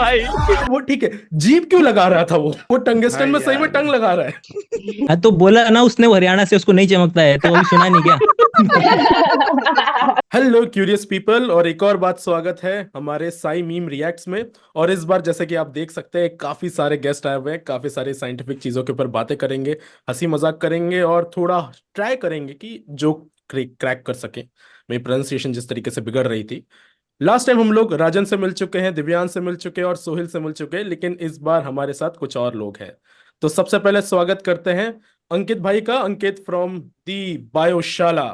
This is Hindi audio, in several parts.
भाई। वो ठीक है, जीभ क्यों लगा रहा था वो टंगस्टन में सही में टंग लगा रहा है। हाँ तो बोला ना उसने, वो हरियाणा से, उसको नहीं चमकता है, तो अभी सुना नहीं क्या? हेलो क्यूरियस पीपल, और एक और बात स्वागत है हमारे साई मीम रिएक्ट्स में। और इस बार जैसे कि आप देख सकते हैं काफी सारे गेस्ट आए हुए हैं, काफी सारे साइंटिफिक चीजों के ऊपर बातें करेंगे, हंसी मजाक करेंगे और थोड़ा ट्राई करेंगे कि जो क्रैक कर सके। मेरी प्रोनाउंसिएशन जिस तरीके से बिगड़ रही थी, लास्ट टाइम हम लोग राजन से मिल चुके हैं, दिव्यांश से मिल चुके हैं और सोहिल से मिल चुके हैं, लेकिन इस बार हमारे साथ कुछ और लोग हैं। तो सबसे पहले स्वागत करते हैं अंकित भाई का, अंकित फ्रॉम दी बायोशाला।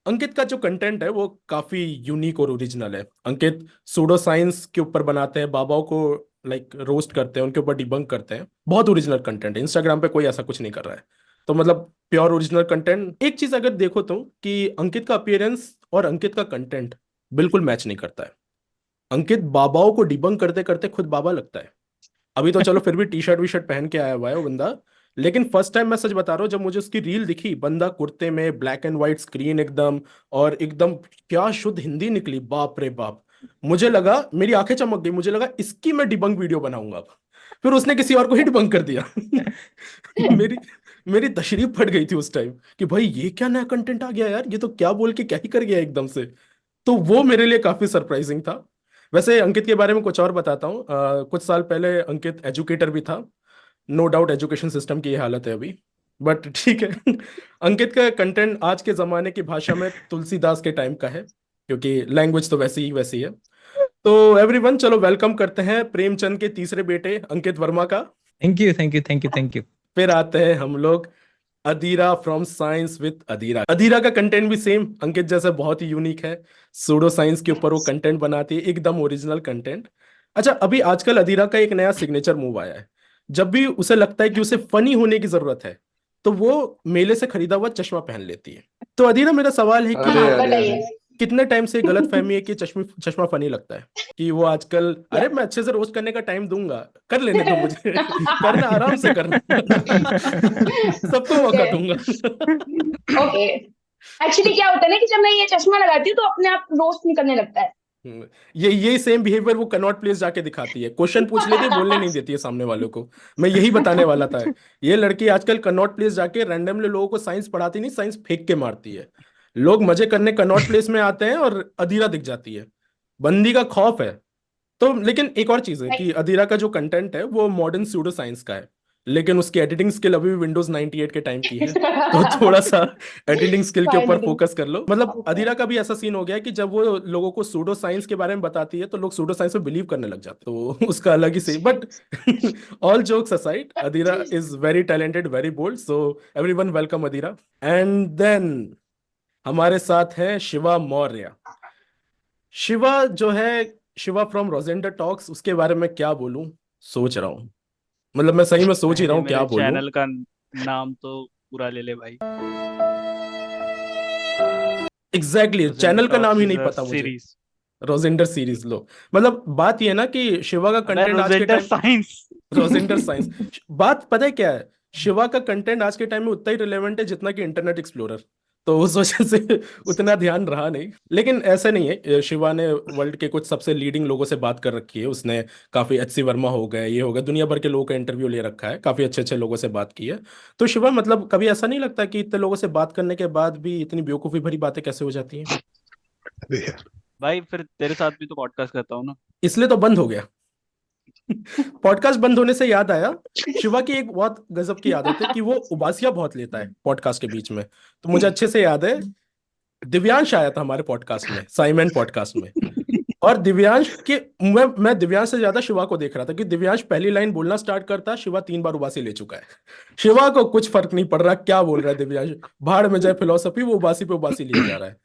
अंकित का जो कंटेंट है वो काफी यूनिक और ओरिजिनल है। अंकित सूडो साइंस के ऊपर बनाते हैं, बाबाओं को लाइक रोस्ट करते हैं, उनके ऊपर डिबंक करते हैं। बहुत ओरिजिनल कंटेंट है, इंस्टाग्राम पे कोई ऐसा कुछ नहीं कर रहा है। तो मतलब प्योर ओरिजिनल कंटेंट। एक चीज अगर देखो तो कि अंकित का अपीयरेंस और अंकित का कंटेंट बिल्कुल मैच नहीं करता है। अंकित बाबाओं को डिबंक करते करते खुद बाबा लगता है। अभी तो चलो फिर भी टी शर्ट वी शर्ट पहन के आया हुआ है वो बंदा, लेकिन फर्स्ट टाइम मैं सच बता रहा हूँ, जब मुझे उसकी रील दिखी, बंदा कुर्ते में, ब्लैक एंड व्हाइट स्क्रीन एकदम, और एकदम क्या शुद्ध हिंदी निकली, बाप रे बाप। मुझे लगा, मेरी आंखें चमक गई, मुझे लगा इसकी मैं डिबंक वीडियो बनाऊंगा अब। फिर उसने किसी और को ही डिबंक कर दिया। मेरी मेरी तशरीफ फट गई थी उस टाइम कि भाई ये क्या नया कंटेंट आ गया यार, ये तो क्या बोल के क्या ही कर गया एकदम से। तो वो मेरे लिए काफी सरप्राइजिंग था। वैसे अंकित के बारे में कुछ और बताता हूँ। कुछ साल पहले अंकित एजुकेटर भी था। नो डाउट एजुकेशन सिस्टम की ये हालत है अभी, बट ठीक है। अंकित का कंटेंट आज के जमाने की भाषा में तुलसीदास के टाइम का है, क्योंकि लैंग्वेज तो वैसी है। तो एवरीवन, चलो वेलकम करते हैं प्रेमचंद के तीसरे बेटे अंकित वर्मा का। Thank you, thank you, thank you, thank you. फिर आते हैं हम लोग Adira from science with Adira. Adira का कंटेंट भी सेम अंकित जैसा बहुत ही यूनिक है। सूडो साइंस के ऊपर वो कंटेंट बनाती है, एकदम ओरिजिनल कंटेंट। अच्छा, अभी आजकल अदीरा का एक नया सिग्नेचर मूव आया है। जब भी उसे लगता है कि उसे फनी होने की जरूरत है, तो वो मेले से खरीदा हुआ चश्मा पहन लेती है। तो अदीरा, मेरा सवाल है कि अरे अरे अरे कितने टाइम से गलत फहमी है कि चश्मा फनी लगता है कि वो आजकल, अरे मैं अच्छे से रोस्ट करने का टाइम दूंगा, कर लेने दो मुझे। करना आराम से करना। सबको मौका दूंगा। ओके। एक्चुअली क्या होता है ना कि जब मैं ये चश्मा लगाती हूँ तो अपने आप रोस्ट निकलने लगता है। ये सेम बिहेवियर वो कनॉट प्लेस जाके दिखाती है। क्वेश्चन पूछ लेती है, बोलने नहीं देती है सामने वालों को। मैं यही बताने वाला था। ये लड़की आजकल कनॉट प्लेस जाके रैंडमली लोगों को साइंस पढ़ाती नहीं, साइंस फेंक के मारती है। लोग मजे करने कनॉट प्लेस में आते हैं और अधीरा दिख जाती है। बंदी का खौफ है। तो लेकिन एक और चीज है कि अधीरा का जो कंटेंट है वो मॉडर्न सूडो साइंस का है, लेकिन उसकी एडिटिंग स्किल अभी भी विंडोज 98 के टाइम की है। तो थोड़ा सा एडिटिंग स्किल के ऊपर फोकस कर लो। मतलब अधीरा का भी ऐसा सीन हो गया है कि जब वो लोगों को सूडो साइंस के बारे में बताती है तो लोग सूडो साइंस में बिलीव करने लग जाते हैं। तो उसका अलग ही सही, but all jokes aside, Adhira is very talented, very bold. So everyone welcome Adhira. And then हमारे साथ है शिवा मौर्य। शिवा जो है, शिवा फ्रॉम रोजेंडर टॉक्स, उसके बारे में क्या बोलूं, सोच रहा हूँ। मतलब मैं सही में सोच ही रहा पहले हूँ क्या मेरे बोलूं। चैनल का नाम तो पूरा ले ले भाई। एग्जैक्टली चैनल का नाम टॉक्स ही इज नहीं अ पता मुझे। सीरीज। रोजेंडर सीरीज लो। मतलब बात ये है ना कि शिवा का अबे कंटेंट आज के रोजेंडर टाइम, साइंस। रोजेंडर साइंस। बात पता है क्या है, शिवा का कंटेंट आज के टाइम में उतना ही रिलेवेंट है जितना कि इंटरनेट एक्सप्लोरर। तो उस वजह से उतना ध्यान रहा नहीं। लेकिन ऐसा नहीं है, शिवा ने वर्ल्ड के कुछ सबसे लीडिंग लोगों से बात कर रखी है उसने। काफी एचसी वर्मा हो गए, ये हो गया, दुनिया भर के लोगों का इंटरव्यू ले रखा है, काफी अच्छे अच्छे लोगों से बात की है। तो शिवा, मतलब कभी ऐसा नहीं लगता कि इतने लोगों से बात करने के बाद भी इतनी बेवकूफी भरी बातें कैसे हो जाती हैं? भाई फिर तेरे साथ भी तो पॉडकास्ट करता हूँ ना। इसलिए तो बंद हो गया। पॉडकास्ट बंद होने से याद आया, शिवा की एक बहुत गजब की आदत है कि वो उबासियां बहुत लेता है पॉडकास्ट के बीच में। तो मुझे अच्छे से याद है, दिव्यांश आया था हमारे पॉडकास्ट में, साइमन पॉडकास्ट में। और दिव्यांश के, मैं दिव्यांश से ज्यादा शिवा को देख रहा था कि दिव्यांश पहली लाइन बोलना स्टार्ट करता, शिवा 3 बार उबासी ले चुका है। शिवा को कुछ फर्क नहीं पड़ रहा क्या बोल रहा है दिव्यांश, भाड़ में जाए फिलोसफी, वो उबासी पे उबासी लिए जा रहा है।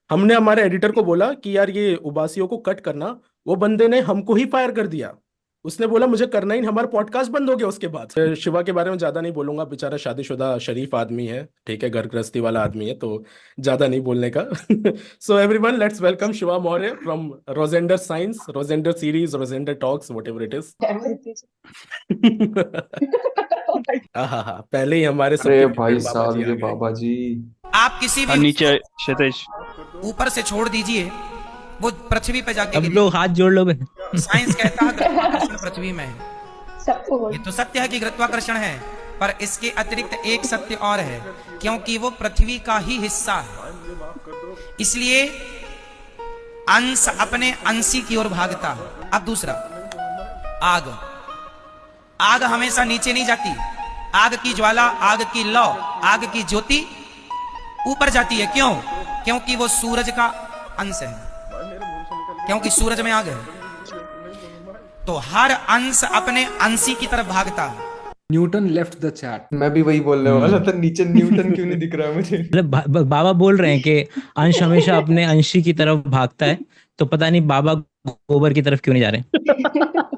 हमने हमारे एडिटर को बोला कि यार ये उबासियों को कट करना, वो बंदे ने हमको ही फायर कर दिया। उसने बोला मुझे करना ही नहीं, हमारा पॉडकास्ट बंद हो गया उसके बाद। शिवा के बारे में ज्यादा नहीं बोलूंगा, बेचारा शादीशुदा शरीफ आदमी है, ठीक है, घर गृहस्थी वाला आदमी है, तो ज्यादा नहीं बोलने का। So everyone, let's welcome Shiva Maurya from Rojender science, Rojender series, Rojender talks, whatever it is. आहा, पहले ही हमारे अरे सबके भाई फेवरेट बाबा जी साहब आ ये गए। बाबा जी। आप किसी और भी नीचे क्षितिज। ऊपर से छोड़ दीजिए, वो पृथ्वी पे जाके अब गिरेगा। लोग हाथ जोड़ लो बे। साइंस कहता है गुरुत्वाकर्षण पृथ्वी में है। सबको बोल। ये तो सत्य है कि गुरुत्वाकर्षण है, पर इसके अतिरिक्त एक सत्य और है, क्योंकि वो पृथ्वी का ही हिस्सा है, इसलिए अंश अपने अंशी की ओर भागता है। अब दूसरा, आग। आग हमेशा नीचे नहीं जाती। आग की ज्वाला, आग की लौ, आग की ज्योति ऊपर जाती है। क्यों? क्योंकि वो सूरज का अंश है, क्योंकि सूरज में आग है। तो हर अंश अपने अंशी की तरफ भागता है। Newton left the chat. मैं भी वही बोलने वाला था, नीचे न्यूटन क्यों नहीं दिख रहा है मुझे। मतलब बाबा बोल रहे हैं कि अंश हमेशा अपने अंशी की तरफ भागता है, तो पता नहीं बाबा गोबर की तरफ क्यों नहीं जा रहे।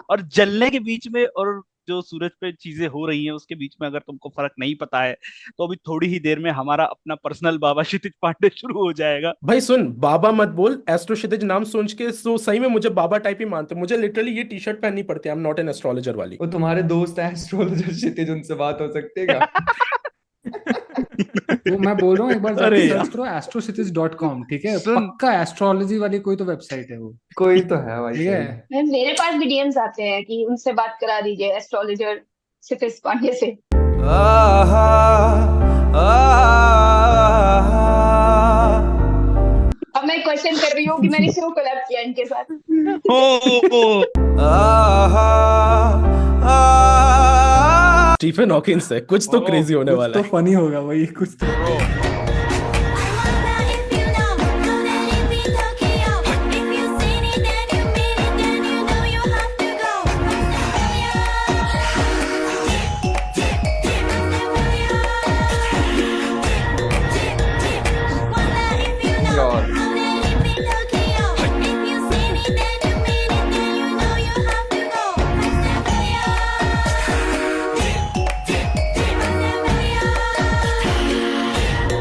और जलने के बीच में और जो सूरज पे चीजें हो रही हैं उसके बीच में अगर तुमको फर्क नहीं पता है तो अभी थोड़ी ही देर में हमारा अपना पर्सनल बाबा क्षितिज पांडे शुरू हो जाएगा। भाई सुन, बाबा मत बोल, एस्ट्रो क्षितिज नाम सोच के तो सही में मुझे बाबा टाइप ही मानते। मुझे लिटरली ये टी शर्ट पहननी पड़ती है, I am not an astrologer वाली। वो तुम्हारे दोस्त है एस्ट्रोलॉजर क्षितिज, उनसे बात हो सकती है क्या? वो मैं बोल रहा हूँ, एक बार अरे जाके यार। सर्च करो astrocities.com, ठीक है? सुन। पक्का एस्ट्रोलॉजी वाली कोई तो वेबसाइट है वो, कोई तो है भाई, ठीक सही। है? मेरे पास भी डीएम्स आते हैं कि उनसे बात करा दीजिए एस्ट्रोलॉजर क्षितिज पांडे से। अब मैं क्वेश्चन कर रही हूँ कि मैंने क्यों कोलैब किया इनके साथ। स्टीफन हॉकिंस है, कुछ तो क्रेजी होने कुछ वाला तो है। फनी होगा वही, कुछ तो। यार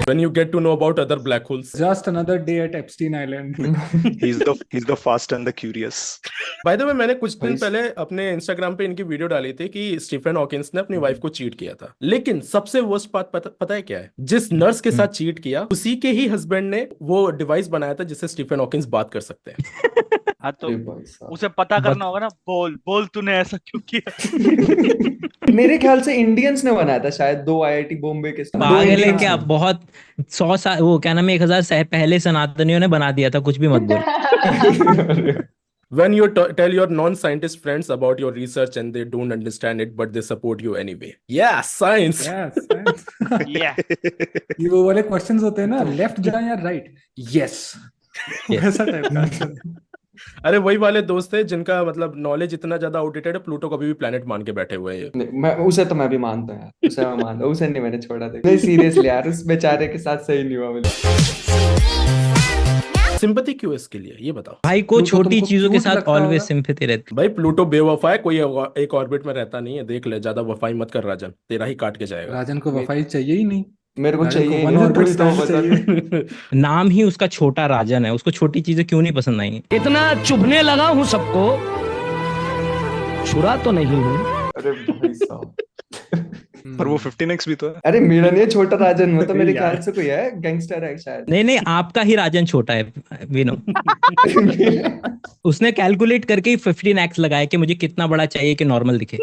When you get to know about other black holes. Just another day at Epstein Island. he's the fast and the curious. By the way, मैंने कुछ दिन भाई- पहले अपने इंस्टाग्राम पे इनकी वीडियो डाली थी कि स्टीफन हॉकिंस ने अपनी वाइफ को चीट किया था। लेकिन सबसे वर्स्ट बात पता है क्या है? जिस नर्स के साथ चीट किया उसी के ही हस्बैंड ने वो डिवाइस बनाया था जिससे स्टीफन हॉकिंस बात कर सकते हैं। हाँ तो अरे भाई साहब। उसे पता करना होगा ना। बोल बोल तूने ऐसा क्यों किया। मेरे ख्याल से इंडियंस ने बनाया था शायद, 2 आईआईटी बॉम्बे के साथ। दो पागल है Indians क्या? ने। बहुत 100 साल, वो क्या नाम है, 1000 साल पहले सनातनियों ने बना दिया था, कुछ भी मत बोल। When you tell your non-scientist friends about your research and they don't understand it but they support you anyway. Yeah, science. Yes, science. Yeah. ये वो वाले क्वेश्चंस होते हैं ना, लेफ्ट जाए या राइट? यस, ऐसा टाइप का। अरे वही वाले दोस्त थे जिनका मतलब नॉलेज इतना ज्यादा आउटडेटेड है, प्लूटो को अभी भी प्लेनेट मान के बैठे हुए हैं। नहीं, मैं उसे तो मैं भी मानता हूँ यार, उसे मैं मानता हूँ, उसे नहीं मैंने छोड़ा था। नहीं सीरियसली यार, उस बेचारे के साथ सही नहीं हुआ मुझे। सिंपैथी क्यों इसके लिए, ये बताओ भाई को प्लूटो छोटी तुमको चीजों के क्यूट साथ लगता ऑलवेज होगा? सिंपैथी रहती। भाई। प्लूटो बेवफा है, कोई एक ऑर्बिट में रहता नहीं है। देख ले, ज्यादा वफाई मत कर राजन, तेरा ही काट के जाएगा। राजन को वफाई चाहिए ही नहीं। मेरे को राजन चाहिए को ही वन नहीं, ऑर्बिट थोड़ी तो स्टैंड बता। चाहिए। नाम ही उसका छोटा राजन है, उसको छोटी चीजें क्यों नहीं पसंद आई? इतना चुभने लगा हूं सबको, छुरा तो नहीं हूं। अरे भाई साहब। पर वो 15x भी तो है। अरे मेरा नहीं है छोटा राजन, वो तो मेरे यार। ख्याल से कोई है, गैंगस्टर है शायद। नहीं नहीं, आपका ही राजन छोटा है विनो। उसने कैलकुलेट करके ही 15x लगाया कि मुझे कितना बड़ा चाहिए कि नॉर्मल दिखे।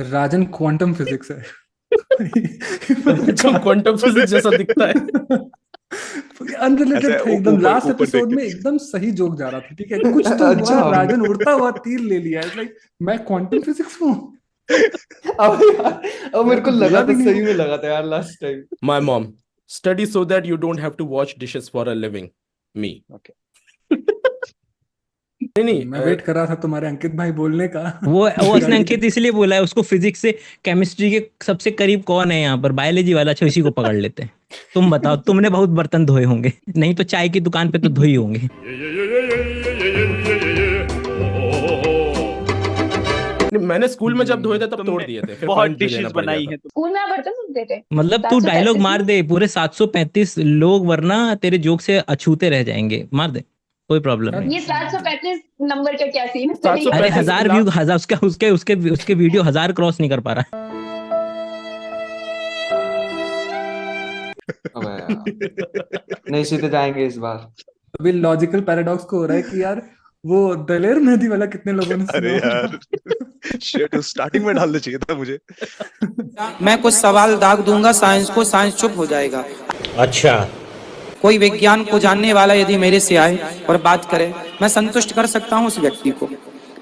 राजन क्वांटम फिजिक्स है। क्वांटम फिजिक्स जैसा दिखता है। अनरिलेटेड ऐसे था एकदम। ऊपर- लास्ट ऊपर एपिसोड देख में के। एकदम सही जोक जा रहा था, ठीक है? कुछ तो अच्छा। हुआ, राजन उड़ता हुआ तीर ले लिया। इट्स लाइक मैं क्वांटम फिजिक्स हूँ। अब यार, अब मेरे को लगा बुरा था, भी नहीं सही में लगा था यार last time. My mom, study so that you don't have to wash dishes for a living. Me. Okay. नहीं मैं वेट कर रहा था तुम्हारे अंकित भाई बोलने का। वो उसने अंकित इसलिए बोला है, उसको फिजिक्स से केमिस्ट्री के सबसे करीब कौन है यहाँ पर? बायोलॉजी वाला। अच्छा, इसी को पकड़ लेते हैं। तुम बताओ, तुमने बहुत बर्तन धोए होंगे, नहीं तो चाय की दुकान पे तो धोई होंगे। मैंने स्कूल में जब धोए थे तब तोड़ दिए थे, फिर बहुत फाइन भी देना डिशेस पड़ गया बनाई था। है तो। स्कूल में आप बर्तन धुलते थे? मतलब तू 735 डायलॉग मार दे पूरे 735 लोग, वरना तेरे जोक से अछूते रह जाएंगे। मार दे, कोई प्रॉब्लम नहीं। ये 735 नंबर का क्या सीन है? 735 अरे 1000 व्यू, 1000 उसके वीडियो 1000 क्रॉस नहीं कर पा रहा। अबे यार, नहीं सीधे जाएंगे इस बार। अभी लॉजिकल पैराडॉक्स को हो रहा है कि यार वो दलेर मेहंदी वाला कितने लोगों ने अरे सुना यार शिट, स्टार्टिंग में डालना चाहिए था मुझे। मैं कुछ सवाल दाग दूंगा साइंस को, साइंस चुप हो जाएगा। अच्छा कोई विज्ञान को जानने वाला यदि मेरे से आए और बात करे, मैं संतुष्ट कर सकता हूं उस व्यक्ति को,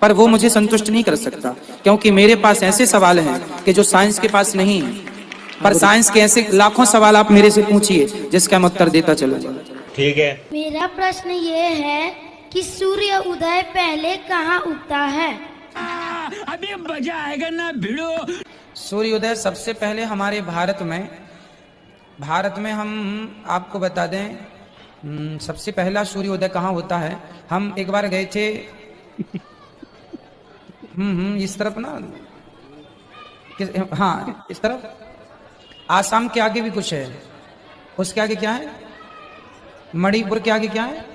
पर वो मुझे संतुष्ट नहीं कर सकता, क्योंकि मेरे पास ऐसे सवाल हैं कि जो साइंस के पास नहीं है। पर साइंस के ऐसे लाखों सवाल आप मेरे से पूछिए जिसका मैं उत्तर देता चलूंगा। ठीक है। मेरा प्रश्न ये है कि सूर्य उदय पहले कहाँ उगता है? अभी मजा आएगा ना भिड़ो। सूर्योदय सबसे पहले हमारे भारत में हम आपको बता दें, सबसे पहला सूर्योदय कहाँ होता है। हम एक बार गए थे इस तरफ ना, हाँ इस तरफ, आसाम के आगे भी कुछ है, उसके आगे क्या है, मणिपुर के आगे क्या है,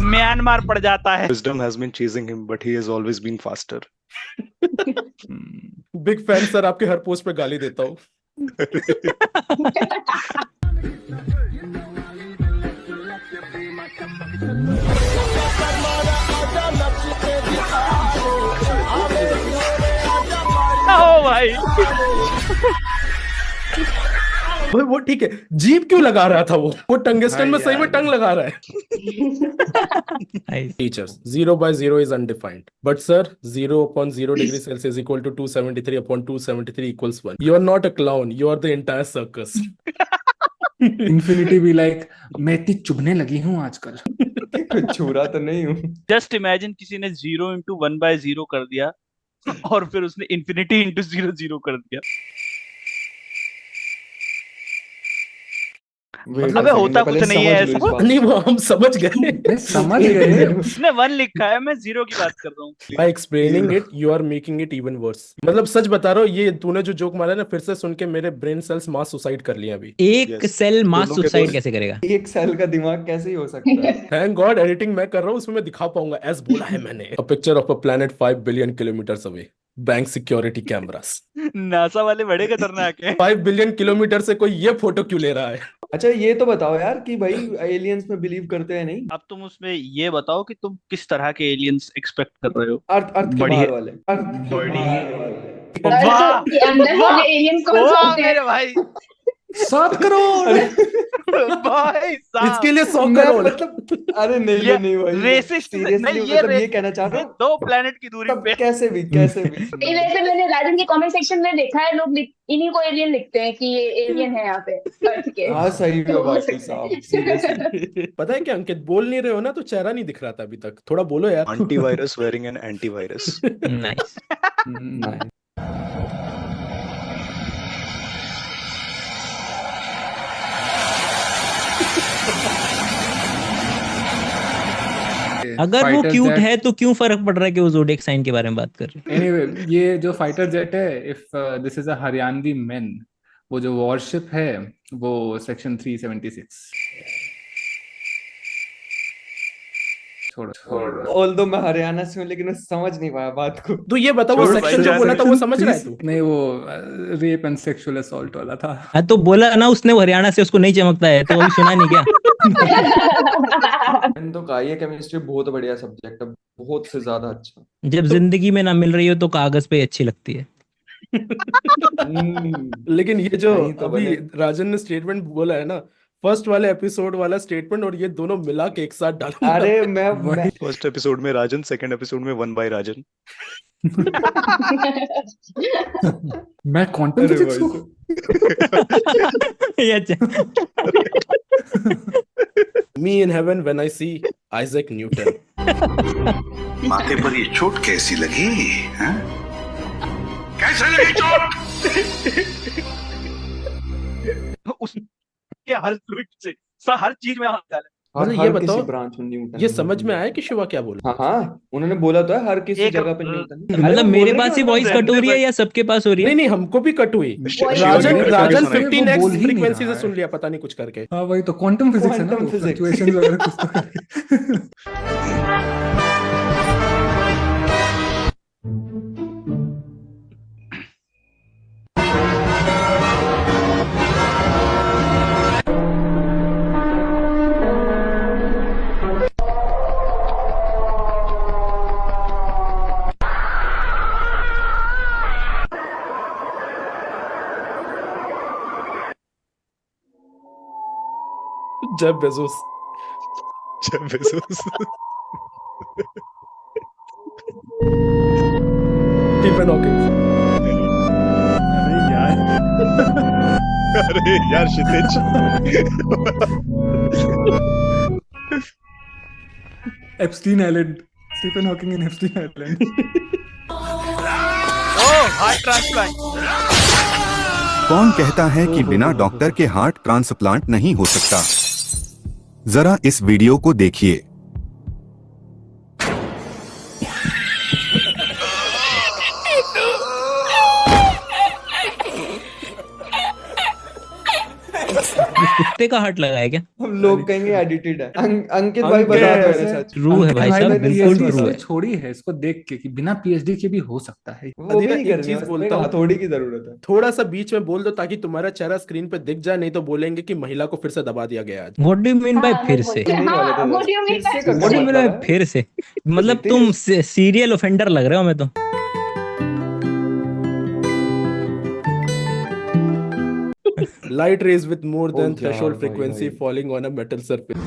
म्यांमार पड़ जाता है। Wisdom has been chasing him, but he has always been faster. Big fan sir, आपके हर पोस्ट पे गाली देता हूँ। ओ भाई वो ठीक है, जीभ क्यों लगा रहा था वो टंगस्टन में सही में टंग लगा रहा है। Teachers 0/0 is undefined, but sir 0/0 degree Celsius equal to 273/273 equals 1. You are not a clown, you are the entire circus. Infinity भी लाइक मैं इतनी चुभने लगी हूँ आजकल। कुछ छुरा तो नहीं हूँ। जस्ट इमेजिन किसी ने 0 into 1/0 कर दिया और फिर उसने इन्फिनिटी इंटू 0/0 कर दिया। अबे होता कुछ नहीं है ऐसा। नहीं, वो हम समझ गए, समझ गए। उसने 1 लिखा है, मैं 0 की बात कर रहा हूँ। By explaining it, you are making it even worse. मतलब सच बता रहा हूँ, ये तूने जो जोक मारा ना, फिर से सुन के मेरे ब्रेन सेल्स मास सुसाइड कर लिए अभी। एक सेल मास सुसाइड कैसे करेगा? एक सेल का दिमाग कैसे ही हो सकता है? Thank God एडिटिंग मैं कर रहा हूँ, उसमें मैं दिखा पाऊंगा एज बोला है मैंने। A picture of a planet 5 billion kilometers away. Bank security cameras. NASA वाले बड़े खतरनाक है। 5 बिलियन किलोमीटर से कोई ये फोटो क्यों ले रहा है? अच्छा ये तो बताओ यार कि भाई एलियंस में बिलीव करते हैं नहीं? अब तुम उसमें ये बताओ कि तुम किस तरह के एलियंस एक्सपेक्ट कर रहे हो। अर्थ के बाहर वाले। वाह के अंदर वाले एलियन कौन से होते हैं? मेरे भाई 7 करोड़ भाई साहब, इसके लिए 100 करोड़। मतलब अरे नहीं भाई, रेसिस्ट सीरियसली मतलब ये कहना चाह रहा हूँ 2 प्लेनेट की दूरी पे। कैसे भी नहीं, वैसे मैंने राजन के कमेंट सेक्शन में देखा है, लोग इन्हीं को एलियन लिखते हैं कि ये एलियन है यहाँ पे अर्थ के। हाँ सही है भाई साहब, सीरियसली। पता है क्या अंकित, बोल नहीं रहे हो ना तो चेहरा नहीं दिख रहा था अभी तक, थोड़ा बोलो यार। Antivirus wearing an antivirus. Nice. अगर वो क्यूट है तो क्यों फर्क पड़ रहा है कि वो ज़ोडिएक साइन के बारे में बात कर रहे हैं? एनीवे, ये जो फाइटर जेट है, if this is a Haryanvi main, वो जो वॉरशिप है वो सेक्शन 376। छोड़ो। ऑल्दो मैं हरियाणा से हूँ लेकिन मैं समझ नहीं पाया बात को। तो ये बताओ, वो सेक्शन जो बोला था वो समझ रहा है तू? नहीं, वो रेप एंड सेक्सुअल असॉल्ट वाला था। हाँ तो बोला ना उसने, वो हरियाणा से, उसको नहीं चमकता है तो अभी सुना नहीं क्या? मैंने तो कहा ये केमिस्ट्री बहुत बढ़िया सब्जेक्ट है, बहुत से ज्यादा अच्छा। जब जिंदगी में ना मिल रही हो तो कागज पे अच्छी लगती है। लेकिन ये जो तो अभी राजन ने स्टेटमेंट बोला है ना, फर्स्ट वाले एपिसोड वाला स्टेटमेंट और ये दोनों मिला के एक साथ डालूंगा। अरे मैं फर्स्ट एपिसोड में राजन, सेकंड एपिसोड में 1 by राजन। मैं क्वांटम फिजिक्स हूँ। ये अच्छा। Me in heaven when I see Isaac Newton. माथे पर ये चोट कैसी लगी? हाँ? कैसे लगी चोट? उसके हर फ्लूइड से हर चीज में हाथ डाला। मतलब ये बताओ, ब्रांच में न्यूटन ये समझ में आया कि शिवा क्या बोला? हाँ उन्होंने बोला तो है हर किसी एक जगह पे न्यूटन। मतलब मेरे पास ही वॉइस कट हो रही है या सबके पास हो रही है? नहीं नहीं, हमको भी कट हुई। राजन राजन वो 15x बोल ही नहीं फ्रीक्वेंसी रहा से है। सुन लिया, पता नहीं कुछ करके। हाँ वही तो क्वांटम फिजिक्स है ना, Quantum physics। फ्लक्चुएशंस वगैरह कुछ तो करके। Jeff Bezos. Jeff Bezos. Stephen Hawking. अरे यार। अरे यार Kshitij. Epstein island, Stephen Hawking in Epstein island. Heart transplant. कौन कहता है कि बिना डॉक्टर के हार्ट ट्रांसप्लांट नहीं हो सकता? जरा इस वीडियो को देखिए। कुत्ते का हार्ट लगाया क्या? हम लोग कहेंगे एडिटेड है। अंकित भाई बता दो मेरे सच। ट्रू है भाई साहब, बिल्कुल ट्रू है। छोड़ी है इसको देख के कि बिना पीएचडी के भी हो सकता है। वो भी नहीं एक करनी चीज है, बोलता हूँ, थोड़ी की जरूरत है। थोड़ा सा बीच में बोल दो ताकि तुम्हारा चेहरा स्क्रीन पे दिख जाए, नहीं तो बोलेंगे कि महिला को फिर से दबा दिया गया आज। What do you mean by हाँ, फिर वो से? बोलते हैं, हाँ, what do you mean by what do you mean by फिर से? मतलब तुम सीरियल ऑफेंडर लग रहे हो हमें तो। Light rays with more than यार threshold भाई, frequency भाई। falling on a metal surface.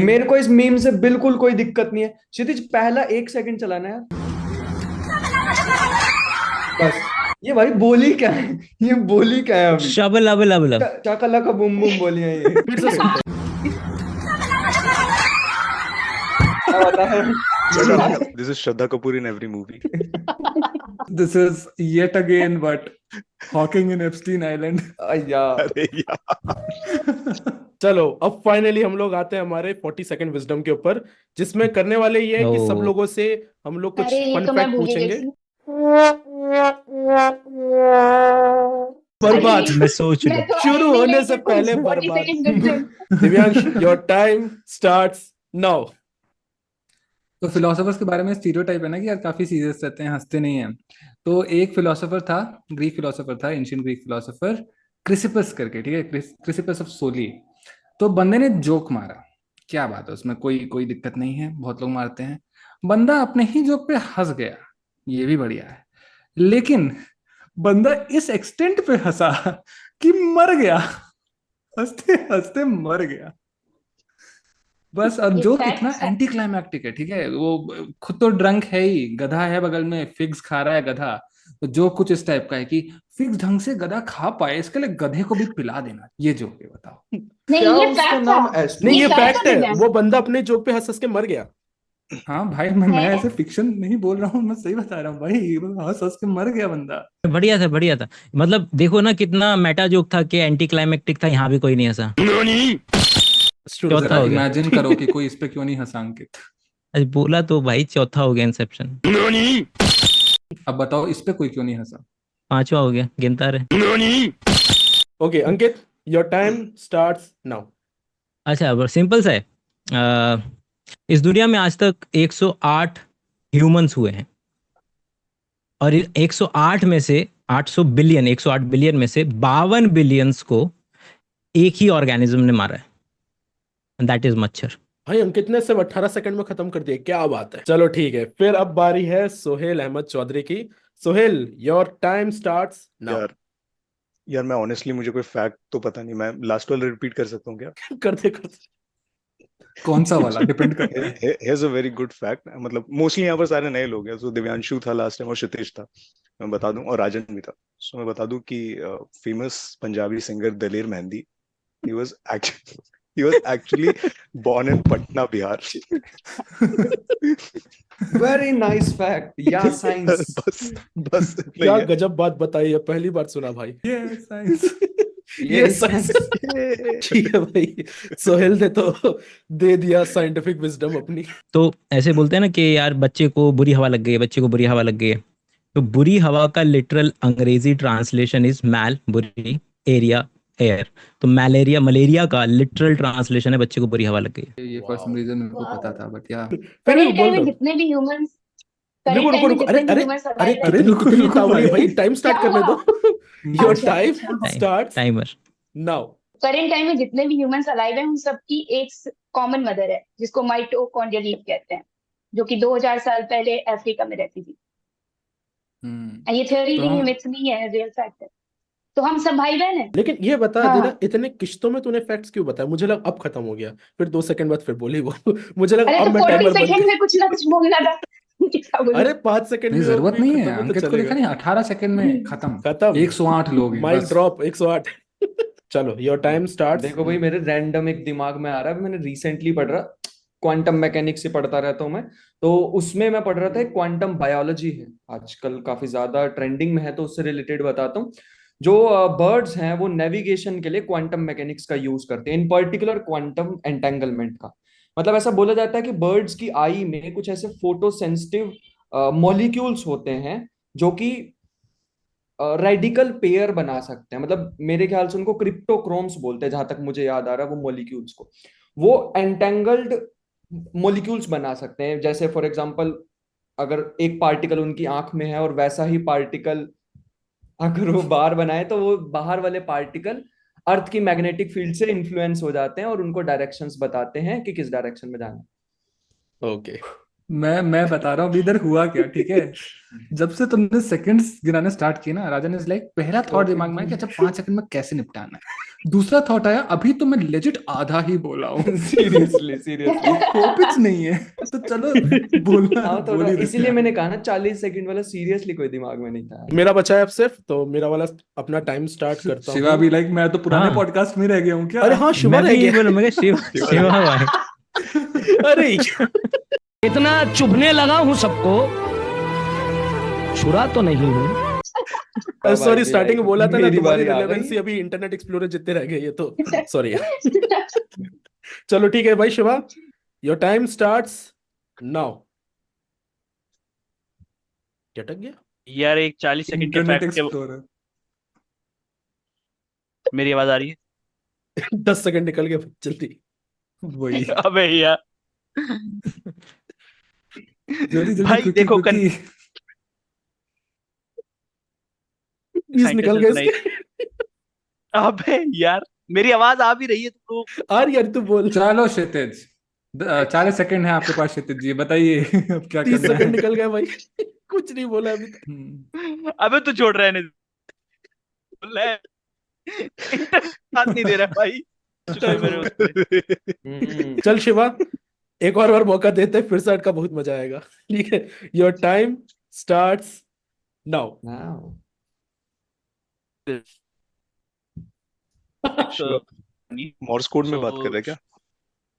मेरे को इस मीम से बिल्कुल कोई दिक्कत नहीं है। क्षितिज पहला 1 सेकंड चलाना है बस। ये भाई बोली क्या है? ये बोली क्या है अभी? शबल अबल अबल। चाकला का बुम बुम बोली है ये। फिर से सुनते हैं। This is Shraddha Kapoor in every movie. This is yet again but Hawking in Epstein Island. यार अरे यार। चलो अब फाइनली हम लोग आते हैं हमारे 40 सेकंड विजडम के ऊपर, जिसमें करने वाले ये है कि सब लोगों से हम लोग कुछ अरे ये फन तो मैं फैक्ट भूल गई पूछेंगे। थी। बर्बाद। मैं सोच मैं लूं। तो शुरू आई होने नहीं से रही पहले कुछ 40 बर्बाद। Second wisdom. Divyansh, your time starts now. तो फिलोसोफर्स के बारे में स्टीरियोटाइप है ना कि यार काफी सीरियस रहते हैं, हंसते नहीं हैं। तो एक फिलोसोफर था, ग्रीक फिलोसोफर था, एंशिएंट ग्रीक फिलोसोफर क्रिसिपस करके, ठीक है, क्रिसिपस ऑफ सोली। तो बंदे ने जोक मारा, क्या बात है उसमें, कोई दिक्कत नहीं है, बहुत लोग मारते हैं। बंदा अपने ही जोक पे हंस गया, ये भी बढ़िया है। लेकिन बंदा इस एक्सटेंट पे हंसा कि मर गया, हंसते हंसते मर गया बस। और ये जो facts इतना है। एंटी क्लाइमैक्टिक है, ठीक है, वो खुद तो ड्रंक है ही, गधा है बगल में, फिग्स खा रहा है गधा। तो जो कुछ इस टाइप का है कि फिग्स ढंग से गधा खा पाए, इसके लिए गधे को भी पिला देना। ये जोक है, बताओ। नहीं क्या ये उसका फैक्ट नाम था। नहीं, ये fact फैक्ट था है। दिव्यांश। वो बंदा अपने जोक पे हंस हंस के मर गया। हाँ भाई, मैं है? ऐसे फिक्शन नहीं बोल रहा हूँ, मैं सही बता रहा हूँ भाई, हंस हंस के मर गया बंदा। बढ़िया था, बढ़िया था। मतलब देखो ना कितना मेटा जोक था कि एंटी क्लाइमेक्टिक था, यहाँ भी कोई नहीं हंसा। चौथा जरा हो गया। इमेजिन करो कि कोई इस पे क्यों नहीं हंसा अंकित। आज बोला तो भाई चौथा हो गया इंसेप्शन। अब बताओ इस पे कोई क्यों नहीं हंसा। पांचवा हो गया, गिनता रहे। Okay Ankit, your time starts now. अच्छा, बस सिंपल सा है। इस दुनिया में आज तक 108 ह्यूमंस हुए हैं, और 108 में से 108 बिलियन में से 52 बिलियंस को एक ही ऑर्गेनिज्म ने मारा है, दैट इज मच्छर। भाई अंकित ने सिर्फ 18 सेकंड में खत्म कर दिया, क्या बात है। चलो ठीक है, फिर अब बारी है सोहेल अहमद चौधरी की। Sohail, your time starts now. यार मैं ऑनेस्टली, मुझे कोई फैक्ट तो पता नहीं, मैं लास्ट वाला रिपीट कर सकता हूँ क्या? करते करते कौन सा वाला डिपेंड करता है। Here's a very good fact, मतलब मोस्टली यहाँ पर सारे नए लोग हैं। तो दिव्यांशु था लास्ट टाइम और क्षितिज था, मैं बता दूं, और राजन भी था। सो मैं बता दूं कि famous Punjabi singer Daler Mehndi, he was actually born in Patna, Bihar. Very nice fact. या साइंस। बस क्या गजब बात बताई है, पहली बार सुना भाई। ये साइंस। ये साइंस। ठीक है भाई, सोहेल ने तो दे दिया साइंटिफिक विजडम अपनी। तो ऐसे बोलते हैं ना कि यार बच्चे को बुरी हवा लग गई है, बच्चे को बुरी हवा लग गई है। तो बुरी हवा का लिटरल अंग्रेजी ट्रांसलेशन इज मैल, बुरी, एरिया, एयर। तो मलेरिया का लिटरल ट्रांसलेशन है बच्चे को बुरी हवा लग गई है। ये फॉर सम रीजन मेरे को पता था, बट या करेंट टाइम में जितने भी ह्यूमंस रुको, अरे कितनी तावली है भाई, टाइम स्टार्ट करने दो। Your time starts timer now. Current time में जितने भी ह्यूमंस अलाइव हैं उन सबकी एक कॉमन मदर है जिसको माइटोकॉन्ड्रियल लीफ कहते हैं, जो कि 2000 साल पहले अफ्रीका में रहती थी। हम्म ये थ्योरी तो नहीं है, हम मिथ नहीं है, रियल फैक्ट है। तो हम सब भाई बहन हैं। लेकिन ये बता हाँ देना, इतने किश्तों में तूने फैक्ट्स क्यों बताया? मुझे लगा अब खत्म हो गया, फिर 2 सेकंड बाद फिर बोली वो मुझे लगा अरे अब तो मैं 40 टाइमर बंद सेकंड कर। में कुछ ना कुछ बोलना था। क्या बोलूं? अरे 5 सेकंड नहीं, भी जरूरत भी नहीं खत्म है। हो तो अंकित को देखा चलेगा। नहीं, 18 सेकंड में खत्म। खत्म। 108 लोग हैं माइक बस। ड्रॉप 108। चलो, योर टाइम स्टार्ट्स। देखो भाई, मेरे रैंडम एक दिमाग में आ रहा है, मैंने रिसेंटली पढ़ रहा, क्वांटम मैकेनिक्स से पढ़ता रहता हूँ मैं, तो उसमें मैं पढ़ रहा था क्वांटम बायोलॉजी है आजकल काफी ज्यादा ट्रेंडिंग में है, तो उससे रिलेटेड बताता हूँ। जो बर्ड्स हैं वो नेविगेशन के लिए क्वांटम मैकेनिक्स का यूज करते हैं, इन पर्टिकुलर क्वांटम एंटेंगलमेंट का। मतलब ऐसा बोला जाता है कि बर्ड्स की आई में कुछ ऐसे फोटो सेंसिटिव मॉलिक्यूल्स होते हैं जो कि रेडिकल पेयर बना सकते हैं। मतलब मेरे ख्याल से उनको क्रिप्टोक्रोम्स बोलते हैं, जहां तक मुझे याद आ रहा है वो मॉलिक्यूल्स को, वो एंटेंगल्ड मॉलिक्यूल्स बना सकते हैं। जैसे फॉर एग्जांपल, अगर एक पार्टिकल उनकी आंख में है और वैसा ही पार्टिकल अगर वो बाहर बनाए, तो वो बाहर वाले पार्टिकल अर्थ की मैग्नेटिक फील्ड से इन्फ्लुएंस हो जाते हैं और उनको डायरेक्शंस बताते हैं कि किस डायरेक्शन में जाना है। ओके, मैं बता रहा हूँ अभी इधर हुआ क्या, ठीक है। जब से तुमने सेकंड्स गिनाने स्टार्ट किए ना, राजन इज लाइक, पहला थॉट दिमाग में आया कि अच्छा 5 सेकंड में कैसे निपटाना है। दूसरा थॉट आया, अभी तो मैं लेजिट आधा ही बोला हूँ। सीरियसली सीरियसली होपिच नहीं है, तो चलो बोलना हाँ, बोल थोड़ा ही देते इसीलिए हैं। मैंने कहा ना 40 सेकंड वाला, सीरियसली कोई दिमाग में नहीं था। मेरा बचा है अब सिर्फ, तो मेरा वाला अपना टाइम स्टार्ट करता शिवा हूँ। भी लाइक, मैं तो पुराने हाँ। पॉडकास्ट में रह गया हूँ क्या? अरे हाँ, शिवा मैं रह भी यही गया। बोलूँ, मैं शिवा भाई। अरे इतना चुभने लगा हूं सबको, छुरा तो नहीं हूं। सॉरी, स्टार्टिंग में बोला था ना, मेरी तुम्हारी बारी आ गई। रिलेवेंसी अभी इंटरनेट एक्सप्लोरर जितने रह गए, ये तो सॉरी। चलो ठीक है भाई Shiva, your time starts now. क्या अटक गया? यार एक 40 सेकंड के इंटरनेट फैक्ट के, एक्सप्लोरर। मेरी आवाज आ रही 10 सेकंड निकल गए जल्दी। वही, है? अबे यार जल्दी जल्दी, भाई क्विकली देखो क्विकली। 20 निकल गए साइंटिस्ट इसके। अबे यार मेरी आवाज आ भी रही है तुम लोग। आ रही यार, तू बोल। चलो क्षितिज, 40 सेकंड है आपके पास क्षितिज जी, बताइए अब क्या 30 करना है। सेकंड निकल गए भाई। कुछ नहीं बोला अभी तक। अबे तू छोड़ रहने दे। इंटरनेट साथ नहीं दे रहा भाई। चुप है मेरे उस पे। चल शिवा, एक और मौका देते हैं, फिर से का बहुत मजा आएगा। ठीक है, योर टाइम स्टार्ट्स नाउ। तो मॉर्स कोड में बात कर रहे हैं क्या?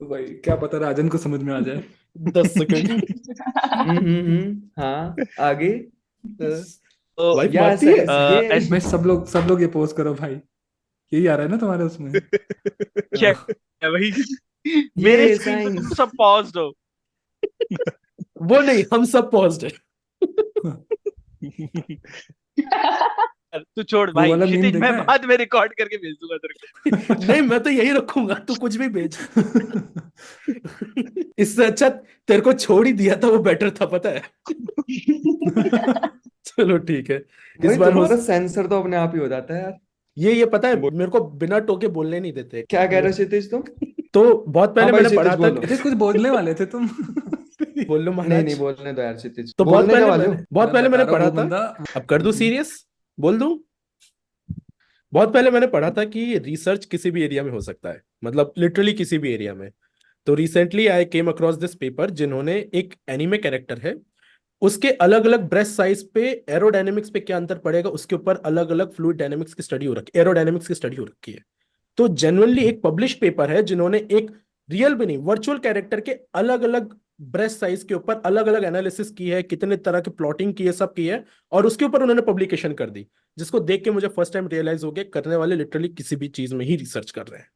भाई क्या पता राजन को समझ में आ जाए। 10 सेकंड। हाँ, आगे। तो वाइफ या मारती है। ये मैं सब लोग ये पोस्ट करो भाई, यही आ रहा है ना तुम्हारे उसमें। क्या है भाई? मेरे ये स्क्रीन पे तुम साइंस। सब पॉज्ड हो। वो नहीं, हम सब पॉज्ड है। तू छोड़ वो भाई वाला मीम क्षितिज, मैं देखा है? बाद में रिकॉर्ड करके भेज दूंगा तेरे को। नहीं, मैं तो यही रखूंगा, तू कुछ भी भेज। इससे अच्छा तेरे को छोड़ ही दिया था, वो बेटर था, पता है। चलो ठीक है, इस भाई बार तुम्हारा सेंसर तो अपने आप ही हो जाता है यार। ये पता है, मेरे को बिना टोके बोलने नहीं देते। क्या कह रहे हो क्षितिज तुम? तो बहुत पहले हाँ भाई, मैंने पढ़ा क्षितिज था बोलो। क्षितिज कुछ बोलने वाले थे तुम। बोल लो नहीं महाराज। नहीं, बोलने दो यार क्षितिज, तो बहुत बोलने पहले क्या वाले हो? मैं बता रहा हूँ, पढ़ा वो था। बंदा अब कर दूं सीरियस, बोल दूं। बहुत पहले मैंने पढ़ा था कि रिसर्च किसी भी एरिया में हो सकता है, मतलब लिटरली किसी भी एरिया में। तो recently I came across this paper, जिन्होंने एक एनीमे कैरेक्टर है, उसके अलग अलग ब्रेस्ट साइज पे एरोडायनेमिक्स पे क्या अंतर पड़ेगा, उसके ऊपर अलग अलग फ्लूइड डायनेमिक्स की स्टडी हो रखी है, एरोडायनेमिक्स की स्टडी हो रखी है। तो जेन्युइनली एक पब्लिश पेपर है, जिन्होंने एक रियल भी नहीं, वर्चुअल कैरेक्टर के अलग अलग ब्रेस्ट साइज के ऊपर अलग अलग एनालिसिस की है, कितने तरह की प्लॉटिंग की है, सब की है, और उसके ऊपर उन्होंने पब्लिकेशन कर दी, जिसको देख के मुझे फर्स्ट टाइम रियलाइज हो गया, करने वाले लिटरली किसी भी चीज में ही रिसर्च कर रहे हैं।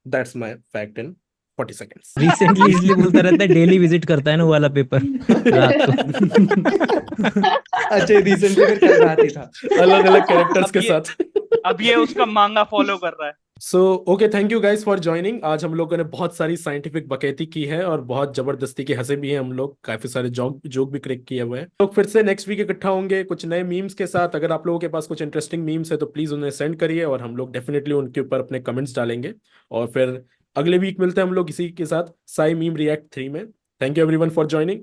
That's my fact in 40 seconds. Recently इसलिए बोलता रहता है, डेली विजिट करता है ना वो वाला पेपर रात को। अच्छा, रिसेंटली फिर कल रात ही था। अलग अलग कैरेक्टर्स अब के ये साथ। अब ये उसका मांगा फॉलो कर रहा है। So okay, thank you guys for joining. आज हम लोगों ने बहुत सारी साइंटिफिक बकैती की है और बहुत जबरदस्ती के हंसे भी हैं हम लोग, काफी सारे जोक भी क्रैक किए हुए हैं। तो फिर से नेक्स्ट वीक इकट्ठा होंगे कुछ नए मीम्स के साथ। अगर आप लोगों के पास कुछ इंटरेस्टिंग मीम्स है तो प्लीज उन्हें सेंड करिए, और हम लोग डेफिनेटली उनके ऊपर अपने कमेंट्स डालेंगे। और फिर अगले वीक मिलते हैं हम लोग इसी के साथ साई मीम रिएक्ट 3 में। Thank you everyone for joining.